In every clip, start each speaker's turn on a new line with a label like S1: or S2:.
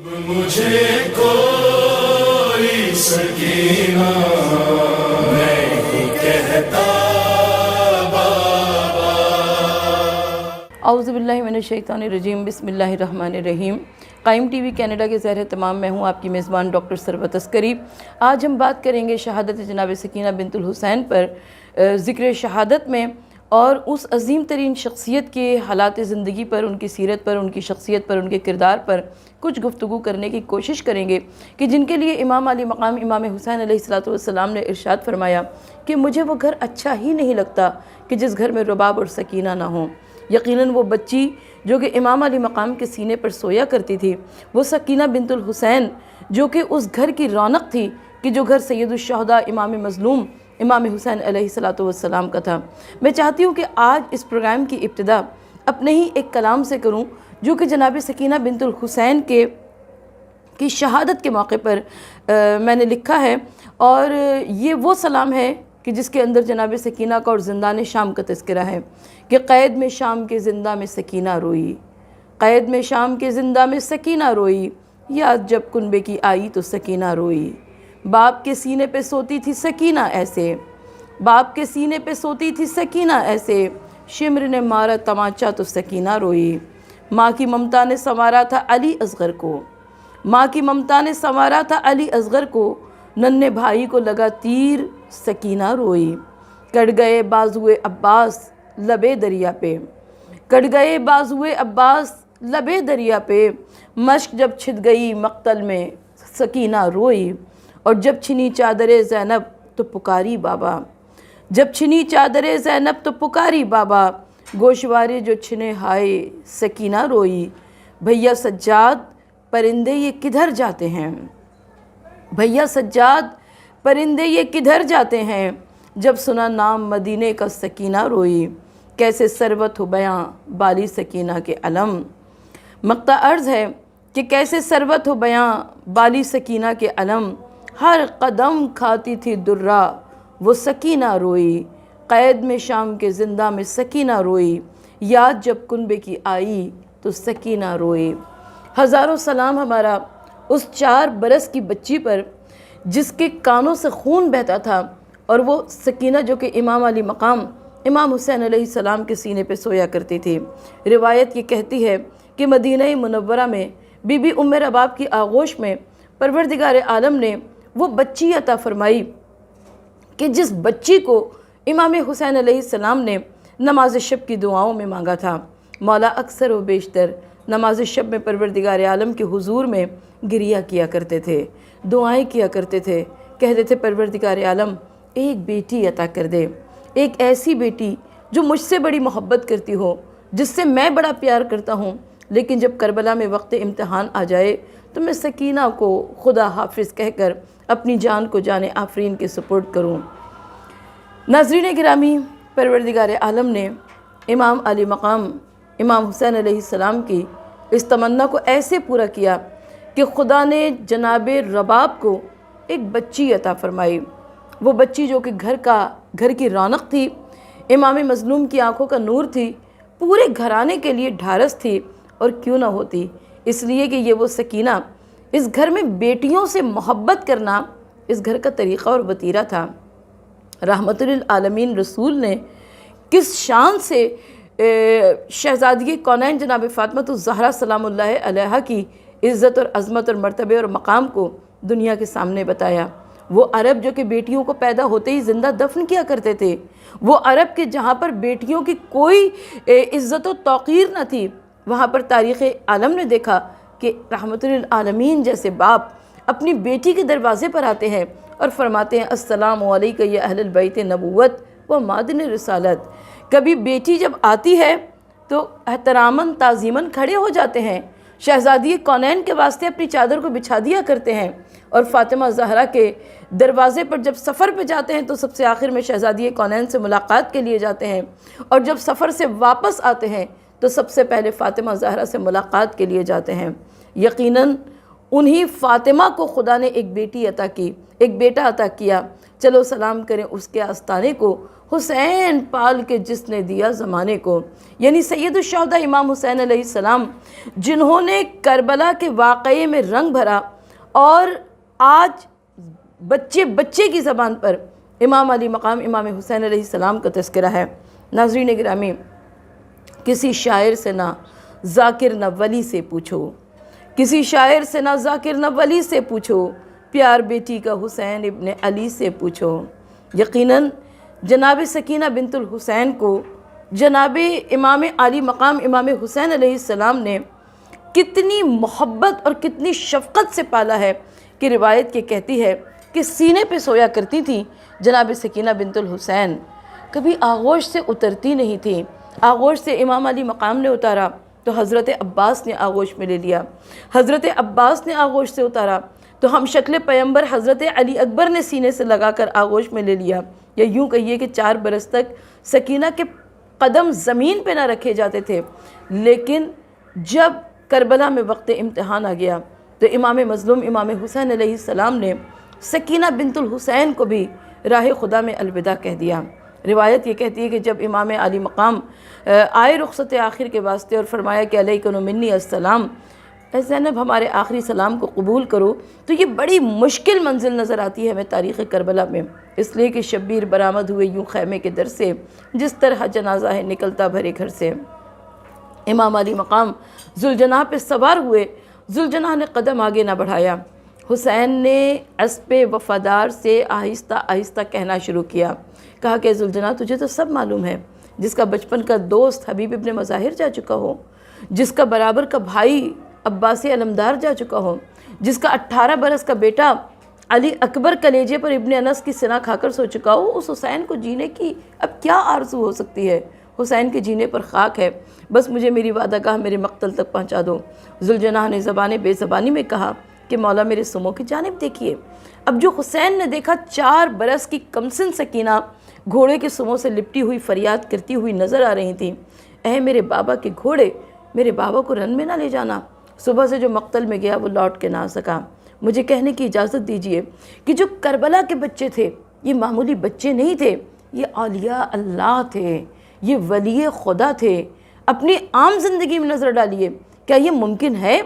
S1: مجھے کوئی سکینہ نہیں کہتا بابا۔
S2: اعوذ باللہ من الشیطان الرجیم، بسم اللہ الرحمن الرحیم۔ قائم ٹی وی کینیڈا کے زیر اہتمام میں ہوں آپ کی میزبان ڈاکٹر ثروت عسکری۔ آج ہم بات کریں گے شہادت جناب سکینہ بنت الحسین پر، ذکر شہادت میں، اور اس عظیم ترین شخصیت کے حالات زندگی پر، ان کی سیرت پر، ان کی شخصیت پر، ان کے کردار پر کچھ گفتگو کرنے کی کوشش کریں گے کہ جن کے لیے امام علی مقام امام حسین علیہ السلام نے ارشاد فرمایا کہ مجھے وہ گھر اچھا ہی نہیں لگتا کہ جس گھر میں رباب اور سکینہ نہ ہوں۔ یقیناً وہ بچی جو کہ امام علی مقام کے سینے پر سویا کرتی تھی، وہ سکینہ بنت الحسین جو کہ اس گھر کی رونق تھی، کہ جو گھر سید الشہداء امام مظلوم امام حسین علیہ السلام کا تھا۔ میں چاہتی ہوں کہ آج اس پروگرام کی ابتدا اپنے ہی ایک کلام سے کروں جو کہ جناب سکینہ بنت الحسین کی شہادت کے موقع پر میں نے لکھا ہے، اور یہ وہ سلام ہے کہ جس کے اندر جناب سکینہ کا اور زندان شام کا تذکرہ ہے کہ قید میں شام کے زندہ میں سکینہ روئی، قید میں شام کے زندہ میں سکینہ روئی، یاد جب کنبے کی آئی تو سکینہ روئی۔ باپ کے سینے پہ سوتی تھی سکینہ ایسے، باپ کے سینے پہ سوتی تھی سکینہ ایسے، شمر نے مارا تمانچہ تو سکینہ روئی۔ ماں کی ممتا نے سنوارا تھا علی اصغر کو، ماں کی ممتا نے سنوارا تھا علی اصغر کو، ننھے بھائی کو لگا تیر سکینہ روئی۔ کٹ گئے بازوئے عباس لبے دریا پہ، کٹ گئے بازوئے عباس لبے دریا پہ، مشک جب چھت گئی مقتل میں سکینہ روئی۔ اور جب چھنی چادر زینب تو پکاری بابا، جب چھنی چادر زینب تو پکاری بابا، گوشوارے جو چھنے ہائے سکینہ روئی۔ بھیا سجاد پرندے یہ کدھر جاتے ہیں، بھیا سجاد پرندے یہ کدھر جاتے ہیں، جب سنا نام مدینے کا سکینہ روئی۔ کیسے ثروت ہو بیاں بالی سکینہ کے علم، مقطع عرض ہے کہ کیسے ثروت ہو بیاں بالی سکینہ کے علم، ہر قدم کھاتی تھی درہ وہ سکینہ روئی۔ قید میں شام کے زندہ میں سکینہ روئی، یاد جب کنبے کی آئی تو سکینہ روئی۔ ہزاروں سلام ہمارا اس 4 برس کی بچی پر جس کے کانوں سے خون بہتا تھا، اور وہ سکینہ جو کہ امام علی مقام امام حسین علیہ السلام کے سینے پہ سویا کرتی تھی۔ روایت یہ کہتی ہے کہ مدینہ منورہ میں بی بی ام رباب کی آغوش میں پروردگار عالم نے وہ بچی عطا فرمائی کہ جس بچی کو امام حسین علیہ السلام نے نماز شب کی دعاؤں میں مانگا تھا۔ مولا اکثر و بیشتر نماز شب میں پروردگار عالم کے حضور میں گریہ کیا کرتے تھے، دعائیں کیا کرتے تھے، کہتے تھے پروردگار عالم ایک بیٹی عطا کر دے، ایک ایسی بیٹی جو مجھ سے بڑی محبت کرتی ہو، جس سے میں بڑا پیار کرتا ہوں، لیکن جب کربلا میں وقت امتحان آ جائے تو میں سکینہ کو خدا حافظ کہہ کر اپنی جان کو جان آفرین کے سپرد کروں۔ ناظرین گرامی، پروردگار عالم نے امام علی مقام امام حسین علیہ السلام کی اس تمنا کو ایسے پورا کیا کہ خدا نے جناب رباب کو ایک بچی عطا فرمائی۔ وہ بچی جو کہ گھر کی رونق تھی، امام مظلوم کی آنکھوں کا نور تھی، پورے گھرانے کے لیے ڈھارس تھی، اور کیوں نہ ہوتی، اس لیے کہ یہ وہ سکینہ، اس گھر میں بیٹیوں سے محبت کرنا اس گھر کا طریقہ اور وتیرہ تھا۔ رحمت للعالمین رسول نے کس شان سے شہزادی کونین جناب فاطمہ الزہرا سلام اللہ علیہا کی عزت اور عظمت اور مرتبے اور مقام کو دنیا کے سامنے بتایا۔ وہ عرب جو کہ بیٹیوں کو پیدا ہوتے ہی زندہ دفن کیا کرتے تھے، وہ عرب کے جہاں پر بیٹیوں کی کوئی عزت و توقیر نہ تھی، وہاں پر تاریخ عالم نے دیکھا کہ رحمت للعالمین جیسے باپ اپنی بیٹی کے دروازے پر آتے ہیں اور فرماتے ہیں السلام علیکہ یا اہل البیت نبوت و معدن رسالت۔ کبھی بیٹی جب آتی ہے تو احتراماً تعظیماً کھڑے ہو جاتے ہیں، شہزادی کونین کے واسطے اپنی چادر کو بچھا دیا کرتے ہیں، اور فاطمہ زہرا کے دروازے پر جب سفر پہ جاتے ہیں تو سب سے آخر میں شہزادی کونین سے ملاقات کے لیے جاتے ہیں، اور جب سفر سے واپس آتے ہیں تو سب سے پہلے فاطمہ زہرا سے ملاقات کے لیے جاتے ہیں۔ یقیناً انہی فاطمہ کو خدا نے ایک بیٹی عطا کی، ایک بیٹا عطا کیا۔ چلو سلام کریں اس کے آستانے کو، حسین پال کے جس نے دیا زمانے کو، یعنی سید الشہداء امام حسین علیہ السلام، جنہوں نے کربلا کے واقعے میں رنگ بھرا، اور آج بچے بچے کی زبان پر امام علی مقام امام حسین علیہ السلام کا تذکرہ ہے۔ ناظرین گرامی، کسی شاعر سے نہ ذاکر نہ ولی سے پوچھو، کسی شاعر سے نہ ذاکر نہ ولی سے پوچھو، پیار بیٹی کا حسین ابن علی سے پوچھو۔ یقیناً جناب سکینہ بنت الحسین کو جناب امام علی مقام امام حسین علیہ السلام نے کتنی محبت اور کتنی شفقت سے پالا ہے کہ روایت یہ کہتی ہے کہ سینے پہ سویا کرتی تھی جناب سکینہ بنت الحسین، کبھی آغوش سے اترتی نہیں تھی۔ آغوش سے امام علی مقام نے اتارا تو حضرت عباس نے آغوش میں لے لیا، حضرت عباس نے آغوش سے اتارا تو ہم شکل پیغمبر حضرت علی اکبر نے سینے سے لگا کر آغوش میں لے لیا، یا یوں کہیے کہ 4 برس تک سکینہ کے قدم زمین پہ نہ رکھے جاتے تھے۔ لیکن جب کربلا میں وقت امتحان آ گیا تو امام مظلوم امام حسین علیہ السلام نے سکینہ بنت الحسین کو بھی راہ خدا میں الوداع کہہ دیا۔ روایت یہ کہتی ہے کہ جب امام علی مقام آئے رخصت آخر کے واسطے اور فرمایا کہ علیکم منی السلام، اے زینب ہمارے آخری سلام کو قبول کرو، تو یہ بڑی مشکل منزل نظر آتی ہے ہمیں تاریخ کربلا میں، اس لیے کہ شبیر برآمد ہوئے یوں خیمے کے در سے، جس طرح جنازہ ہے نکلتا بھرے گھر سے۔ امام علی مقام ذوالجناح پہ سوار ہوئے، ذوالجناح نے قدم آگے نہ بڑھایا، حسین نے اسب وفادار سے آہستہ آہستہ کہنا شروع کیا، کہا کہ ذوالجناح تجھے تو سب معلوم ہے، جس کا بچپن کا دوست حبیب ابن مظاہر جا چکا ہو، جس کا برابر کا بھائی عباس علمدار جا چکا ہو، جس کا 18 برس کا بیٹا علی اکبر کلیجے پر ابن انس کی سنا کھا کر سو چکا ہو، اس حسین کو جینے کی اب کیا آرزو ہو سکتی ہے؟ حسین کے جینے پر خاک ہے، بس مجھے میری وعدہ گاہ میرے مقتل تک پہنچا دو۔ ذوالجناح نے زبان بے زبانی میں کہا کہ مولا میرے سموں کی جانب دیکھیے۔ اب جو حسین نے دیکھا 4 برس کی کمسن سکینہ گھوڑے کے سموں سے لپٹی ہوئی فریاد کرتی ہوئی نظر آ رہی تھی، اے میرے بابا کے گھوڑے، میرے بابا کو رن میں نہ لے جانا، صبح سے جو مقتل میں گیا وہ لوٹ کے نہ آ سکا۔ مجھے کہنے کی اجازت دیجئے کہ جو کربلا کے بچے تھے یہ معمولی بچے نہیں تھے، یہ اولیاء اللہ تھے، یہ ولی خدا تھے۔ اپنی عام زندگی میں نظر ڈالیے، کیا یہ ممکن ہے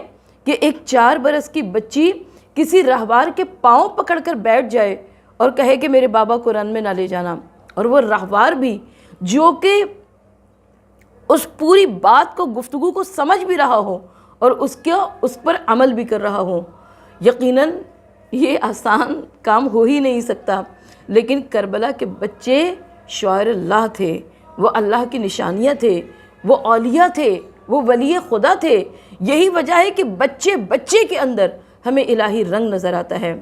S2: کہ ایک 4 برس کی بچی کسی راہوار کے پاؤں پکڑ کر بیٹھ جائے اور کہے کہ میرے بابا کو رن میں نہ لے جانا، اور وہ راہوار بھی جو کہ اس پوری بات کو گفتگو کو سمجھ بھی رہا ہو اور اس پر عمل بھی کر رہا ہو؟ یقیناً یہ آسان کام ہو ہی نہیں سکتا، لیکن کربلا کے بچے شعائر اللہ تھے، وہ اللہ کی نشانیاں تھے، وہ اولیاء تھے، وہ ولی خدا تھے۔ یہی وجہ ہے کہ بچے بچے کے اندر ہمیں الہی رنگ نظر آتا ہے۔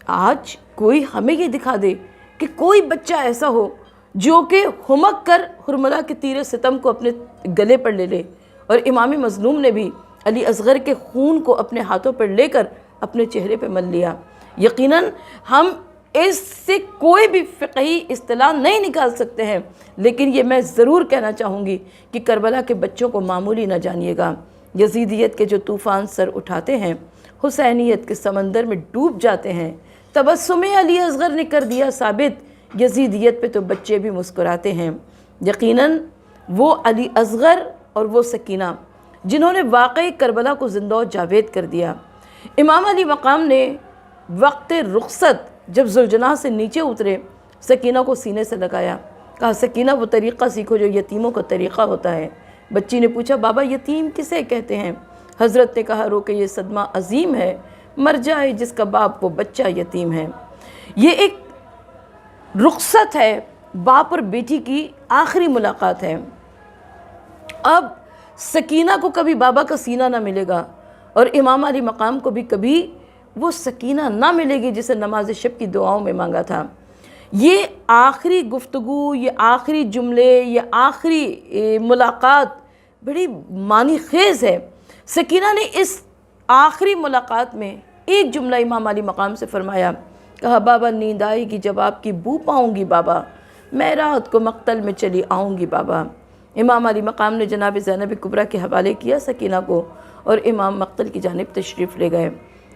S2: آج کوئی ہمیں یہ دکھا دے کہ کوئی بچہ ایسا ہو جو کہ ہمک کر حرملہ کے تیر ستم کو اپنے گلے پر لے لے، اور امام مظلوم نے بھی علی اصغر کے خون کو اپنے ہاتھوں پر لے کر اپنے چہرے پہ مل لیا۔ یقیناً ہم اس سے کوئی بھی فقہی اصطلاح نہیں نکال سکتے ہیں، لیکن یہ میں ضرور کہنا چاہوں گی کہ کربلا کے بچوں کو معمولی نہ جانیے گا۔ یزیدیت کے جو طوفان سر اٹھاتے ہیں، حسینیت کے سمندر میں ڈوب جاتے ہیں۔ تبسم علی اصغر نے کر دیا ثابت، یزیدیت پہ تو بچے بھی مسکراتے ہیں۔ یقیناً وہ علی اصغر اور وہ سکینہ جنہوں نے واقعی کربلا کو زندہ و جاوید کر دیا۔ امام علی مقام نے وقت رخصت جب ذوالجناح سے نیچے اترے، سکینہ کو سینے سے لگایا، کہا سکینہ وہ طریقہ سیکھو جو یتیموں کا طریقہ ہوتا ہے۔ بچی نے پوچھا بابا یتیم کسے کہتے ہیں؟ حضرت نے کہا رو کہ یہ صدمہ عظیم ہے، مر جائے جس کا باپ وہ بچہ یتیم ہے۔ یہ ایک رخصت ہے، باپ اور بیٹی کی آخری ملاقات ہے۔ اب سکینہ کو کبھی بابا کا سینہ نہ ملے گا، اور امام علی مقام کو بھی کبھی وہ سکینہ نہ ملے گی جسے نماز شب کی دعاؤں میں مانگا تھا۔ یہ آخری گفتگو، یہ آخری جملے، یہ آخری ملاقات بڑی معنی خیز ہے۔ سکینہ نے اس آخری ملاقات میں ایک جملہ امام علی مقام سے فرمایا، کہا بابا نیند آئے گی جب آپ کی بو پاؤں گی بابا، میں رات کو مقتل میں چلی آؤں گی بابا۔ امام علی مقام نے جناب زینب کبریٰ کے حوالے کیا سکینہ کو، اور امام مقتل کی جانب تشریف لے گئے۔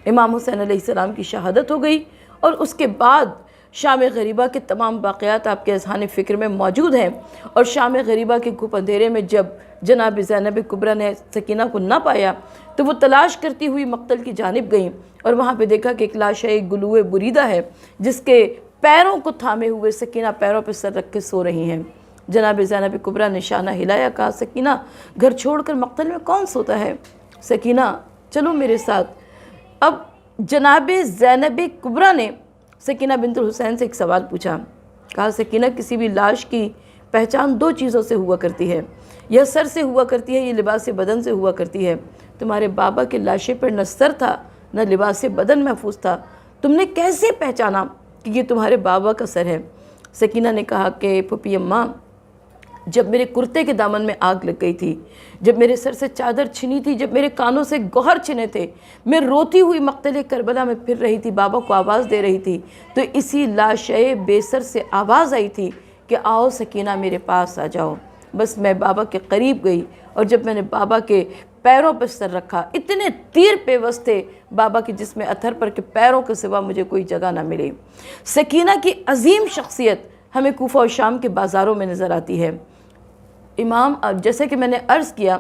S2: امام حسین علیہ السلام کی شہادت ہو گئی، اور اس کے بعد شام غریبہ کے تمام واقعات آپ کے اذہان فکر میں موجود ہیں، اور شام غریبہ کے گھپ اندھیرے میں جب جناب زینب کبریٰ نے سکینہ کو نہ پایا تو وہ تلاش کرتی ہوئی مقتل کی جانب گئیں، اور وہاں پہ دیکھا کہ ایک لاش ہے، ایک گلوئے بریدہ ہے جس کے پیروں کو تھامے ہوئے سکینہ پیروں پہ سر رکھ کے سو رہی ہیں۔ جناب زینب کبریٰ نے شانہ ہلایا، کہا سکینہ گھر چھوڑ کر مقتل میں کون سوتا ہے؟ سکینہ چلو میرے ساتھ۔ اب جناب زینب کبریٰ نے سکینہ بنت الحسین سے ایک سوال پوچھا، کہا سکینہ کسی بھی لاش کی پہچان دو چیزوں سے ہوا کرتی ہے، یا سر سے ہوا کرتی ہے یا لباس بدن سے ہوا کرتی ہے۔ تمہارے بابا کے لاشے پر نہ سر تھا نہ لباس بدن محفوظ تھا، تم نے کیسے پہچانا کہ یہ تمہارے بابا کا سر ہے؟ سکینہ نے کہا کہ پھوپھی اماں، جب میرے کرتے کے دامن میں آگ لگ گئی تھی، جب میرے سر سے چادر چھنی تھی، جب میرے کانوں سے گوہر چھنے تھے، میں روتی ہوئی مقتل کربلا میں پھر رہی تھی، بابا کو آواز دے رہی تھی، تو اسی لاشے بے سر سے آواز آئی تھی کہ آؤ سکینہ میرے پاس آ جاؤ۔ بس میں بابا کے قریب گئی، اور جب میں نے بابا کے پیروں پر سر رکھا، اتنے تیر پیوست تھے بابا کے جسم اتھر پر کہ پیروں کے سوا مجھے کوئی جگہ نہ ملی۔ سکینہ کی عظیم شخصیت ہمیں کوفہ و شام کے بازاروں میں نظر آتی ہے۔ امام، جیسے کہ میں نے عرض کیا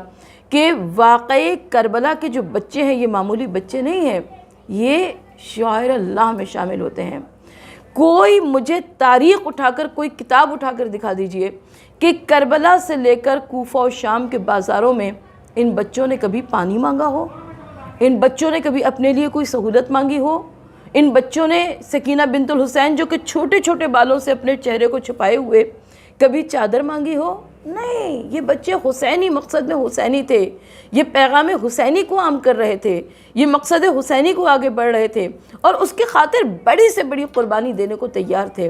S2: کہ واقعی کربلا کے جو بچے ہیں یہ معمولی بچے نہیں ہیں، یہ شعائر اللہ میں شامل ہوتے ہیں۔ کوئی مجھے تاریخ اٹھا کر، کوئی کتاب اٹھا کر دکھا دیجئے کہ کربلا سے لے کر کوفہ و شام کے بازاروں میں ان بچوں نے کبھی پانی مانگا ہو، ان بچوں نے کبھی اپنے لیے کوئی سہولت مانگی ہو، ان بچوں نے سکینہ بنت الحسین جو کہ چھوٹے چھوٹے بالوں سے اپنے چہرے کو چھپائے ہوئے کبھی چادر مانگی ہو؟ نہیں، یہ بچے حسینی مقصد میں حسینی تھے، یہ پیغام حسینی کو عام کر رہے تھے، یہ مقصد حسینی کو آگے بڑھ رہے تھے، اور اس کی خاطر بڑی سے بڑی قربانی دینے کو تیار تھے۔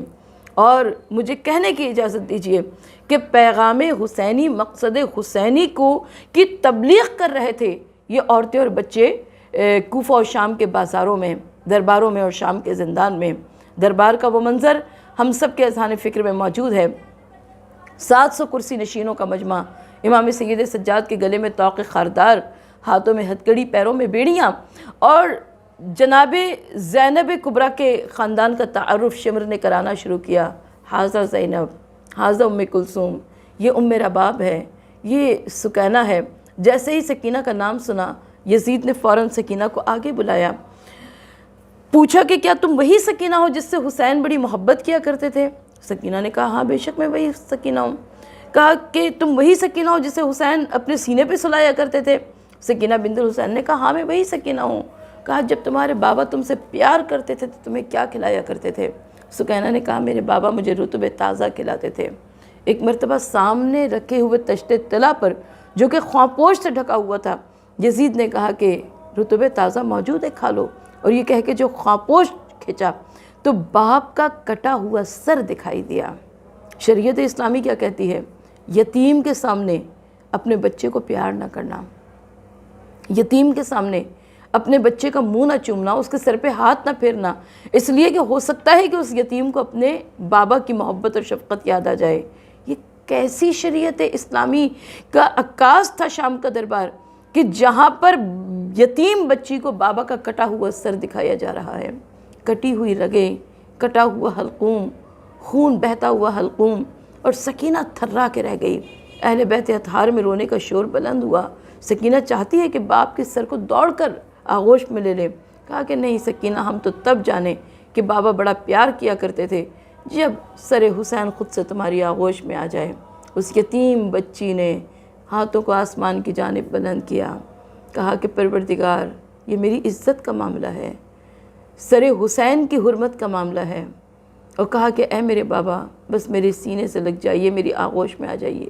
S2: اور مجھے کہنے کی اجازت دیجیے کہ پیغام حسینی، مقصد حسینی کی تبلیغ کر رہے تھے یہ عورتیں اور بچے کوفہ اور شام کے بازاروں میں، درباروں میں اور شام کے زندان میں۔ دربار کا وہ منظر ہم سب کے اذہان فکر میں موجود ہے۔ 700 کرسی نشینوں کا مجمع، امام سید سجاد کے گلے میں طوق خاردار، ہاتھوں میں ہتھکڑی، پیروں میں بیڑیاں، اور جناب زینب کبریٰ کے خاندان کا تعارف شمر نے کرانا شروع کیا۔ حاضہ زینب، حاضہ ام کلثوم، یہ ام رباب ہے، یہ سکینہ ہے۔ جیسے ہی سکینہ کا نام سنا، یزید نے فوراً سکینہ کو آگے بلایا، پوچھا کہ کیا تم وہی سکینہ ہو جس سے حسین بڑی محبت کیا کرتے تھے؟ سکینہ نے کہا ہاں بے شک میں وہی سکینہ ہوں۔ کہا کہ تم وہی سکینہ ہو جسے حسین اپنے سینے پہ سلایا کرتے تھے؟ سکینہ بنت الحسین نے کہا ہاں میں وہی سکینہ ہوں۔ کہا جب تمہارے بابا تم سے پیار کرتے تھے تو تمہیں کیا کھلایا کرتے تھے؟ سکینہ نے کہا میرے بابا مجھے رطب تازہ کھلاتے تھے۔ ایک مرتبہ سامنے رکھے ہوئے تشت طلا پر جو کہ خواپوش سے ڈھکا ہوا تھا، یزید نے کہا کہ رطب تازہ موجود ہے، کھا لو، اور یہ کہہ کے جو خواپوش کھینچا تو باپ کا کٹا ہوا سر دکھائی دیا۔ شریعت اسلامی کیا کہتی ہے؟ یتیم کے سامنے اپنے بچے کو پیار نہ کرنا، یتیم کے سامنے اپنے بچے کا منہ نہ چومنا، اس کے سر پہ ہاتھ نہ پھیرنا، اس لیے کہ ہو سکتا ہے کہ اس یتیم کو اپنے بابا کی محبت اور شفقت یاد آ جائے۔ یہ کیسی شریعت اسلامی کا عکاس تھا شام کا دربار کہ جہاں پر یتیم بچی کو بابا کا کٹا ہوا سر دکھایا جا رہا ہے، کٹی ہوئی رگیں، کٹا ہوا حلقوم، خون بہتا ہوا حلقوم، اور سکینہ تھرا کے رہ گئی۔ اہل بیت اطہار میں رونے کا شور بلند ہوا۔ سکینہ چاہتی ہے کہ باپ کے سر کو دوڑ کر آغوش میں لے لے۔ کہا کہ نہیں سکینہ، ہم تو تب جانے کہ بابا بڑا پیار کیا کرتے تھے جب سر حسین خود سے تمہاری آغوش میں آ جائے۔ اس یتیم بچی نے ہاتھوں کو آسمان کی جانب بلند کیا، کہا کہ پروردگار یہ میری عزت کا معاملہ ہے، سر حسین کی حرمت کا معاملہ ہے، اور کہا کہ اے میرے بابا بس میرے سینے سے لگ جائیے، میری آغوش میں آ جائیے۔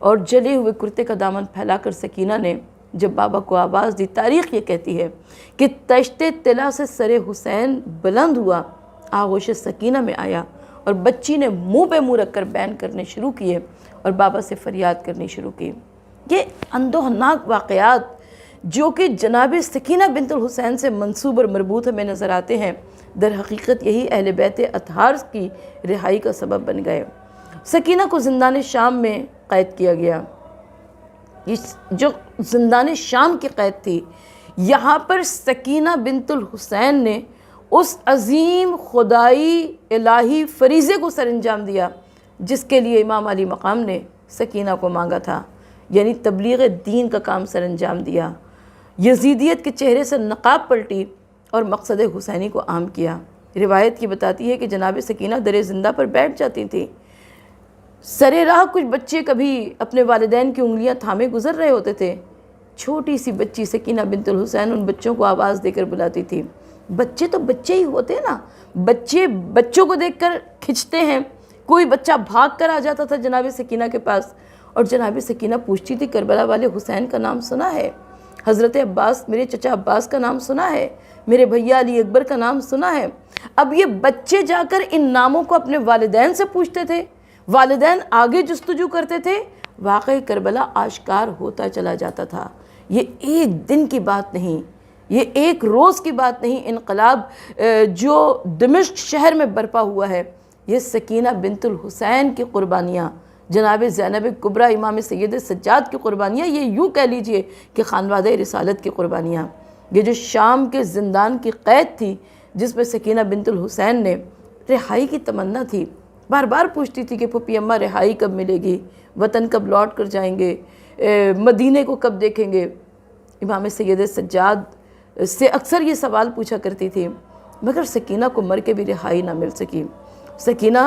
S2: اور جلے ہوئے کرتے کا دامن پھیلا کر سکینہ نے جب بابا کو آواز دی، تاریخ یہ کہتی ہے کہ تشت طلا سے سر حسین بلند ہوا، آغوش سکینہ میں آیا، اور بچی نے منہ پہ منہ رکھ کر بین کرنے شروع کیے اور بابا سے فریاد کرنی شروع کی۔ یہ اندوہناک واقعات جو کہ جناب سکینہ بنت الحسین سے منسوب اور مربوط ہمیں نظر آتے ہیں، در حقیقت یہی اہل بیت اطہار کی رہائی کا سبب بن گئے۔ سکینہ کو زندان شام میں قید کیا گیا۔ جو زندان شام کی قید تھی، یہاں پر سکینہ بنت الحسین نے اس عظیم خدائی الہی فریضے کو سر انجام دیا جس کے لیے امام علی مقام نے سکینہ کو مانگا تھا، یعنی تبلیغ دین کا کام سر انجام دیا، یزیدیت کے چہرے سے نقاب پلٹی اور مقصد حسینی کو عام کیا۔ روایت کی بتاتی ہے کہ جناب سکینہ در زندہ پر بیٹھ جاتی تھی، سرے راہ کچھ بچے کبھی اپنے والدین کی انگلیاں تھامے گزر رہے ہوتے تھے، چھوٹی سی بچی سکینہ بنت الحسین ان بچوں کو آواز دے کر بلاتی تھی۔ بچے تو بچے ہی ہوتے ہیں نا، بچے بچوں کو دیکھ کر کھنچتے ہیں۔ کوئی بچہ بھاگ کر آ جاتا تھا جناب سکینہ کے پاس اور جناب سکینہ پوچھتی تھی کربلا والے حسین کا نام سنا ہے، حضرت عباس میرے چچا عباس کا نام سنا ہے، میرے بھیا علی اکبر کا نام سنا ہے۔ اب یہ بچے جا کر ان ناموں کو اپنے والدین سے پوچھتے تھے، والدین آگے جستجو کرتے تھے، واقعی کربلا آشکار ہوتا چلا جاتا تھا۔ یہ ایک دن کی بات نہیں، یہ ایک روز کی بات نہیں، انقلاب جو دمشق شہر میں برپا ہوا ہے، یہ سکینہ بنت الحسین کی قربانیاں، جناب زینب کبریٰ امام سید سجاد کی قربانیاں، یہ یوں کہہ لیجئے کہ خانوادہ رسالت کی قربانیاں۔ یہ جو شام کے زندان کی قید تھی جس میں سکینہ بنت الحسین نے رہائی کی تمنا تھی، بار بار پوچھتی تھی کہ پھپھی اماں رہائی کب ملے گی، وطن کب لوٹ کر جائیں گے، مدینے کو کب دیکھیں گے۔ امام سید سجاد سے اکثر یہ سوال پوچھا کرتی تھی، مگر سکینہ کو مر کے بھی رہائی نہ مل سکی۔ سکینہ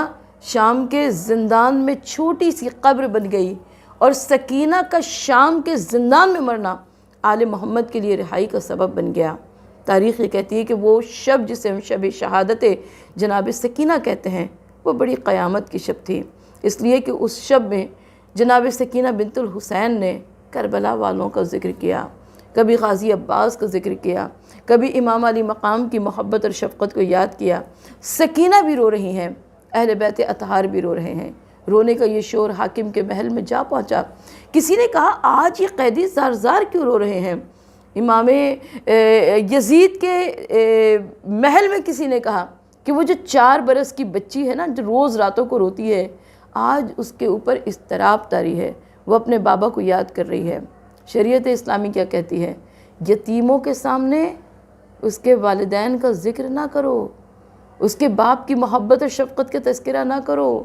S2: شام کے زندان میں چھوٹی سی قبر بن گئی، اور سکینہ کا شام کے زندان میں مرنا آل محمد کے لیے رہائی کا سبب بن گیا۔ تاریخ یہ کہتی ہے کہ وہ شب جسے ہم شب شہادت جناب سکینہ کہتے ہیں، وہ بڑی قیامت کی شب تھی، اس لیے کہ اس شب میں جناب سکینہ بنت الحسین نے کربلا والوں کا ذکر کیا، کبھی غازی عباس کا ذکر کیا، کبھی امام علی مقام کی محبت اور شفقت کو یاد کیا۔ سکینہ بھی رو رہی ہیں، اہل بیت اطہار بھی رو رہے ہیں۔ رونے کا یہ شور حاکم کے محل میں جا پہنچا۔ کسی نے کہا آج یہ قیدی زار زار کیوں رو رہے ہیں؟ امام یزید کے محل میں کسی نے کہا کہ وہ جو 4 برس کی بچی ہے نا، جو روز راتوں کو روتی ہے، آج اس کے اوپر اضطراب طاری ہے، وہ اپنے بابا کو یاد کر رہی ہے۔ شریعت اسلامی کیا کہتی ہے؟ یتیموں کے سامنے اس کے والدین کا ذکر نہ کرو، اس کے باپ کی محبت اور شفقت کا تذکرہ نہ کرو،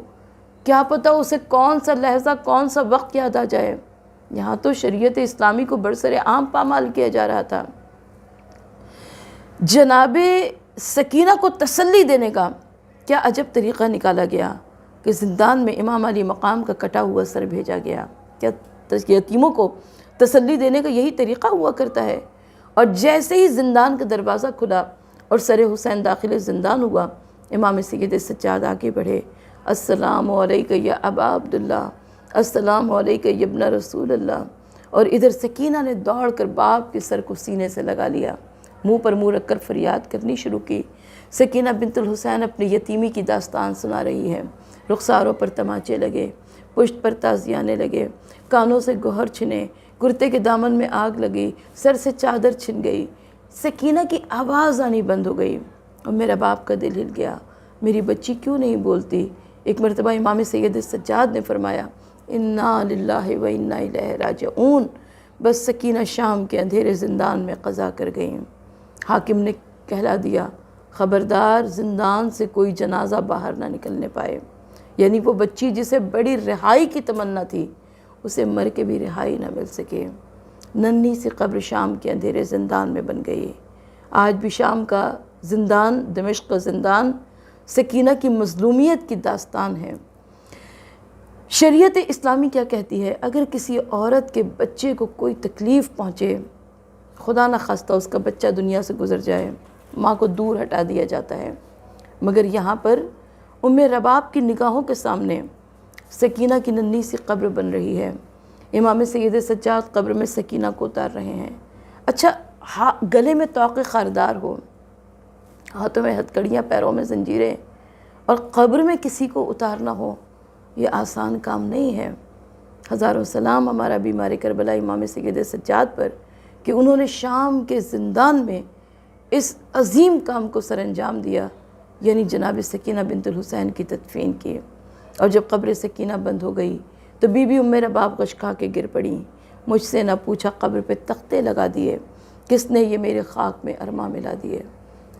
S2: کیا پتہ اسے کون سا لحظہ کون سا وقت یاد آ جائے۔ یہاں تو شریعت اسلامی کو برسر عام پامال کیا جا رہا تھا۔ جناب سکینہ کو تسلی دینے کا کیا عجب طریقہ نکالا گیا کہ زندان میں امام علی مقام کا کٹا ہوا سر بھیجا گیا۔ کیا یتیموں کو تسلی دینے کا یہی طریقہ ہوا کرتا ہے؟ اور جیسے ہی زندان کا دروازہ کھلا اور سر حسین داخل زندان ہوا، امام سید سجاد آگے بڑھے، السلام علیکہ یا ابا عبداللہ، السلام علیکہ یا ابن رسول اللہ، اور ادھر سکینہ نے دوڑ کر باپ کے سر کو سینے سے لگا لیا، منہ پر منہ رکھ کر فریاد کرنی شروع کی۔ سکینہ بنت الحسین اپنی یتیمی کی داستان سنا رہی ہے، رخساروں پر تماچے لگے، پشت پر تازیانے لگے، کانوں سے گوہر چھنے، کرتے کے دامن میں آگ لگی، سر سے چادر چھن گئی، سکینہ کی آواز آنی بند ہو گئی، اور میرا باپ کا دل ہل گیا، میری بچی کیوں نہیں بولتی؟ ایک مرتبہ امام سید سجاد نے فرمایا، انا للہ و انا الیہ راجعون، بس سکینہ شام کے اندھیرے زندان میں قضا کر گئیں۔ حاکم نے کہلا دیا، خبردار زندان سے کوئی جنازہ باہر نہ نکلنے پائے، یعنی وہ بچی جسے بڑی رہائی کی تمنا تھی، اسے مر کے بھی رہائی نہ مل سکے۔ ننھی سی قبر شام کے اندھیرے زندان میں بن گئی۔ آج بھی شام کا زندان، دمشق کا زندان، سکینہ کی مظلومیت کی داستان ہے۔ شریعت اسلامی کیا کہتی ہے؟ اگر کسی عورت کے بچے کو کوئی تکلیف پہنچے، خدا نہ خواستہ اس کا بچہ دنیا سے گزر جائے، ماں کو دور ہٹا دیا جاتا ہے، مگر یہاں پر ام رباب کی نگاہوں کے سامنے سکینہ کی ننھی سی قبر بن رہی ہے۔ امام سید سجاد قبر میں سکینہ کو اتار رہے ہیں۔ اچھا، گلے میں طوق خاردار ہو، ہاتھوں میں ہتھکڑیاں، پیروں میں زنجیریں، اور قبر میں کسی کو اتارنا ہو، یہ آسان کام نہیں ہے۔ ہزاروں سلام ہمارا بیمار کربلا امام سید سجاد پر کہ انہوں نے شام کے زندان میں اس عظیم کام کو سر انجام دیا، یعنی جناب سکینہ بنت الحسین کی تدفین کی۔ اور جب قبر سکینہ بند ہو گئی تو بی بی ام رباب غش کھا کے گر پڑیں، مجھ سے نہ پوچھا قبر پہ تختے لگا دیے، کس نے یہ میرے خاک میں ارماں ملا دیے۔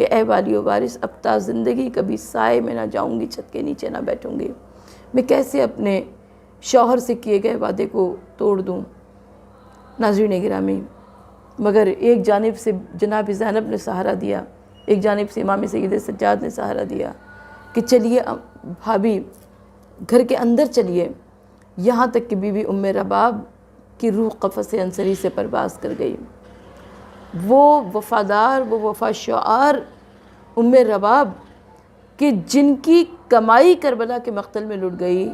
S2: کہ اے والی و وارث، اب تا زندگی کبھی سائے میں نہ جاؤں گی، چھت کے نیچے نہ بیٹھوں گی، میں کیسے اپنے شوہر سے کیے گئے وعدے کو توڑ دوں۔ ناظرین گرامی، مگر ایک جانب سے جناب زینب نے سہارا دیا، ایک جانب سے امام سید سجاد نے سہارا دیا کہ چلیے بھابی گھر کے اندر چلیے، یہاں تک کہ بی بی ام رباب کی روح قفس انصری سے پرواز کر گئی۔ وہ وفادار، وہ وفا شعار ام رباب کہ جن کی کمائی کربلا کے مقتل میں لٹ گئی،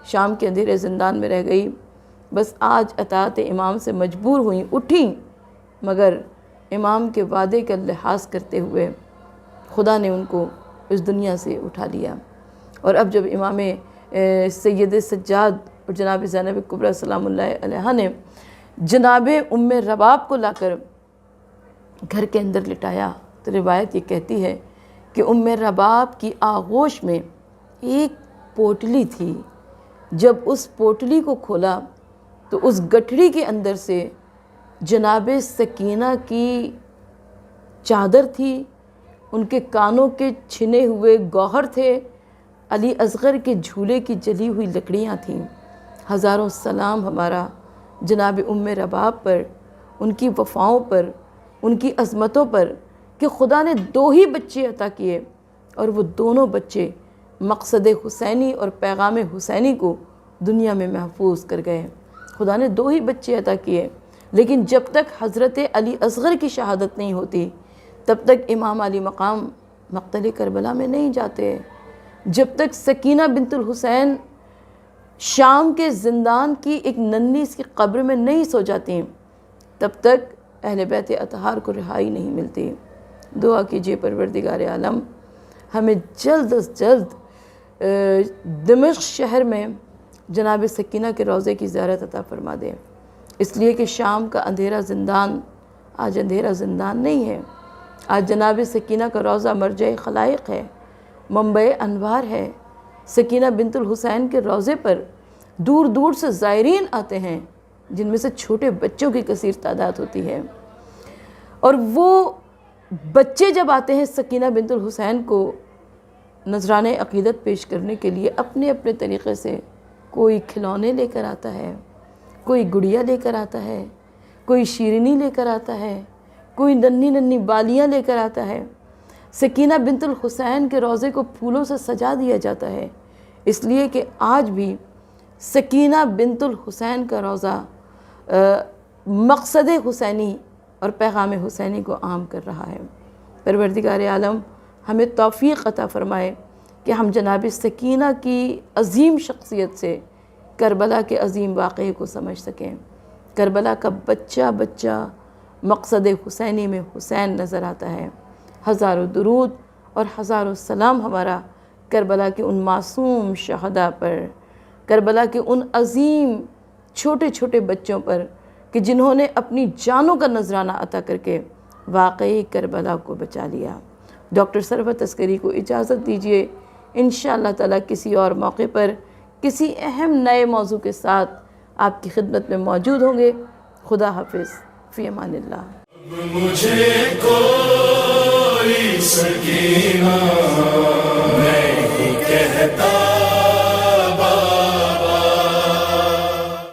S2: شام کے اندھیرے زندان میں رہ گئی، بس آج اطاعت امام سے مجبور ہوئیں، اٹھیں، مگر امام کے وعدے کا لحاظ کرتے ہوئے خدا نے ان کو اس دنیا سے اٹھا لیا۔ اور اب جب امام سید سجاد اور جناب زینب کبریٰ سلام اللہ علیہا نے جناب ام رباب کو لا کر گھر کے اندر لٹایا، تو روایت یہ کہتی ہے کہ ام رباب کی آغوش میں ایک پوٹلی تھی۔ جب اس پوٹلی کو کھولا تو اس گٹھڑی کے اندر سے جناب سکینہ کی چادر تھی، ان کے کانوں کے چھنے ہوئے گوہر تھے، علی اصغر کے جھولے کی جلی ہوئی لکڑیاں تھیں۔ ہزاروں سلام ہمارا جناب ام رباب پر، ان کی وفاؤں پر، ان کی عظمتوں پر کہ خدا نے 2 ہی بچے عطا کیے، اور وہ دونوں بچے مقصد حسینی اور پیغام حسینی کو دنیا میں محفوظ کر گئے۔ خدا نے 2 ہی بچے عطا کیے، لیکن جب تک حضرت علی اصغر کی شہادت نہیں ہوتی تب تک امام علی مقام مقتل کربلا میں نہیں جاتے۔ جب تک سکینہ بنت الحسین شام کے زندان کی ایک ننھی سی قبر میں نہیں سو جاتی، تب تک اہل بیت اطہار کو رہائی نہیں ملتی۔ دعا کیجیے پروردگار عالم ہمیں جلد از جلد دمشق شہر میں جناب سکینہ کے روضے کی زیارت عطا فرما دے، اس لیے کہ شام کا اندھیرا زندان آج اندھیرا زندان نہیں ہے، آج جناب سکینہ کا روضہ مرجع خلائق ہے، منبع انوار ہے۔ سکینہ بنت الحسین کے روضے پر دور دور سے زائرین آتے ہیں، جن میں سے چھوٹے بچوں کی کثیر تعداد ہوتی ہے، اور وہ بچے جب آتے ہیں سکینہ بنت الحسین کو نذرانِ عقیدت پیش کرنے کے لیے اپنے اپنے طریقے سے، کوئی کھلونے لے کر آتا ہے، کوئی گڑیا لے کر آتا ہے، کوئی شیرینی لے کر آتا ہے، کوئی ننھی ننھی بالیاں لے کر آتا ہے۔ سکینہ بنت الحسین کے روضے کو پھولوں سے سجا دیا جاتا ہے، اس لیے کہ آج بھی سکینہ بنت الحسین کا روضہ مقصد حسینی اور پیغام حسینی کو عام کر رہا ہے۔ پروردگار عالم ہمیں توفیق عطا فرمائے کہ ہم جناب سکینہ کی عظیم شخصیت سے کربلا کے عظیم واقعے کو سمجھ سکیں۔ کربلا کا بچہ بچہ مقصد حسینی میں حسین نظر آتا ہے۔ ہزاروں درود اور ہزاروں سلام ہمارا کربلا کے ان معصوم شہداء پر، کربلا کے ان عظیم چھوٹے چھوٹے بچوں پر کہ جنہوں نے اپنی جانوں کا نذرانہ عطا کر کے واقعی کربلا کو بچا لیا۔ ڈاکٹر ثروت عسکری کو اجازت دیجیے، انشاءاللہ تعالیٰ کسی اور موقع پر کسی اہم نئے موضوع کے ساتھ آپ کی خدمت میں موجود ہوں گے۔ خدا حافظ، فی امان اللہ۔
S1: مجھے کوئی سکینہ